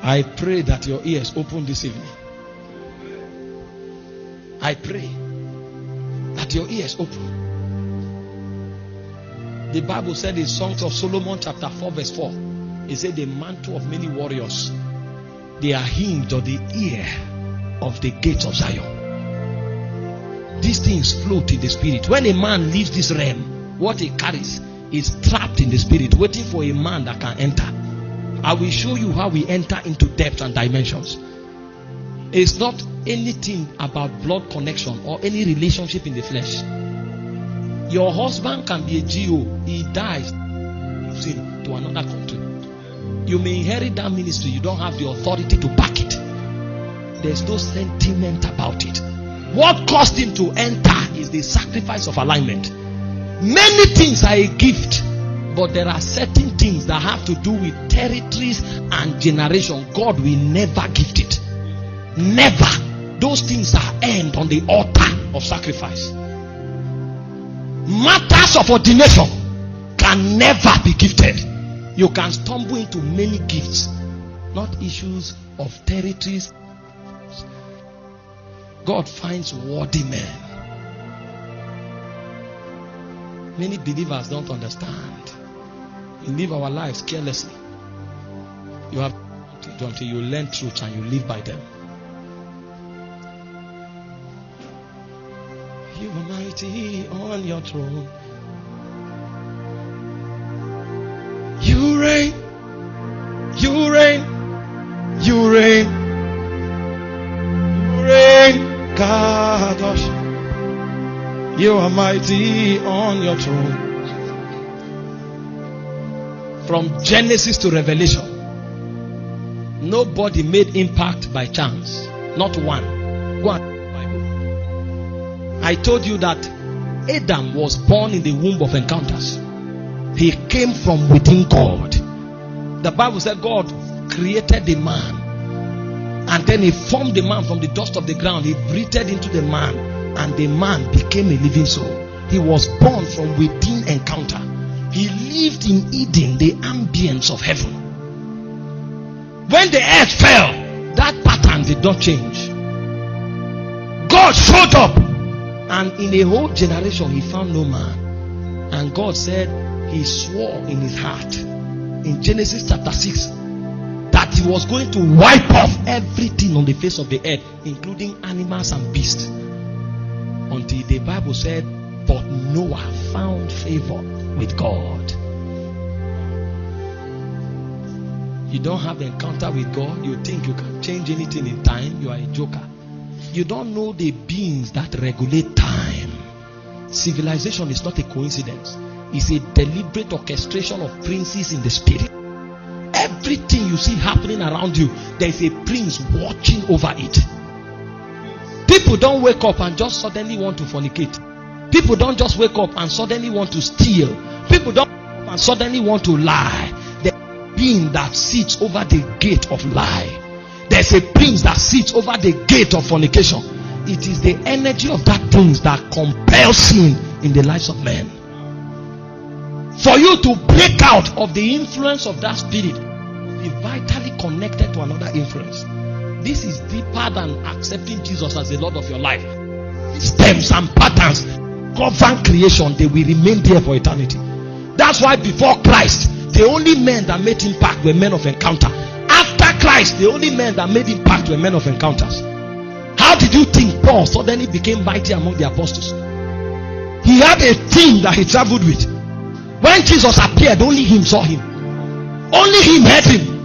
I pray that your ears open this evening. I pray that your ears open. The Bible said in Songs of Solomon chapter 4 verse 4, it said the mantle of many warriors, they are hinged on the ear of the gates of Zion. These things float in the spirit. When a man leaves this realm, what he carries is trapped in the spirit, waiting for a man that can enter. I will show you how we enter into depth and dimensions. It's not anything about blood connection or any relationship in the flesh. Your husband can be a GO. He dies, moves in to another country. You may inherit that ministry. You don't have the authority to back it. There's no sentiment about it. What caused him to enter is the sacrifice of alignment. Many things are a gift, but there are certain things that have to do with territories and generation. God will never gift it. Never. Those things are earned on the altar of sacrifice. Matters of ordination can never be gifted. You can stumble into many gifts, not issues of territories. God finds worthy men. Many believers don't understand. We live our lives carelessly. You have to until you learn truth and you live by them. You are mighty on your throne. You reign. You reign. You reign. You reign. Kadosh. You are mighty on your throne. From Genesis to Revelation, nobody made impact by chance. Not one. Go on. I told you that Adam was born in the womb of encounters. He came from within God. The Bible said God created the man, and then he formed the man from the dust of the ground. He breathed into the man, and the man became a living soul. He was born from within encounter. He lived in Eden, the ambience of heaven. When the earth fell, that pattern did not change. God showed up, and in a whole generation he found no man. And God said he swore in his heart in Genesis chapter 6 that he was going to wipe off everything on the face of the earth, including animals and beasts, until the Bible said, but Noah found favor with God. You don't have an encounter with God, you think you can change anything in time, you are a joker. You don't know the beings that regulate time. Civilization is not a coincidence. It's a deliberate orchestration of princes in the spirit. Everything you see happening around you, there is a prince watching over it. People don't wake up and just suddenly want to fornicate. People don't just wake up and suddenly want to steal. People don't wake up and suddenly want to lie. There's a being that sits over the gate of lie. There's a prince that sits over the gate of fornication. It is the energy of that prince that compels sin in the lives of men. For you to break out of the influence of that spirit, be vitally connected to another influence. This is deeper than accepting Jesus as the Lord of your life. Systems and patterns govern creation. They will remain there for eternity. That's why before Christ, the only men that made impact were men of encounter. After Christ, the only men that made impact were men of encounters. How did you think Paul suddenly became mighty among the apostles? He had a team that he traveled with. When Jesus appeared, only him saw him. Only him heard him.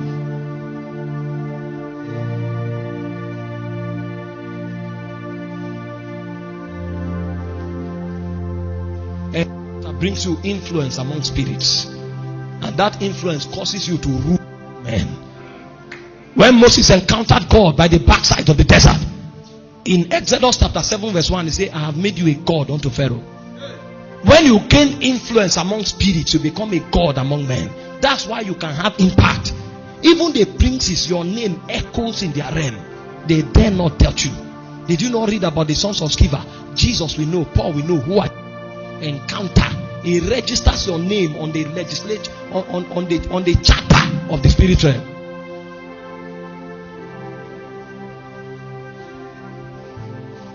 And that brings you influence among spirits. And that influence causes you to rule men. When Moses encountered God by the backside of the desert, in Exodus chapter 7 verse 1, he said, I have made you a god unto Pharaoh. When you gain influence among spirits, you become a god among men. That's why you can have impact. Even the princes, your name echoes in their realm. They dare not touch you. Did you not read about the sons of Sceva? Jesus we know, Paul we know, who are encounter. He registers your name on the legislature, on the charter of the spirit realm.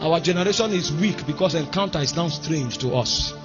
Our generation is weak because encounter is now strange to us.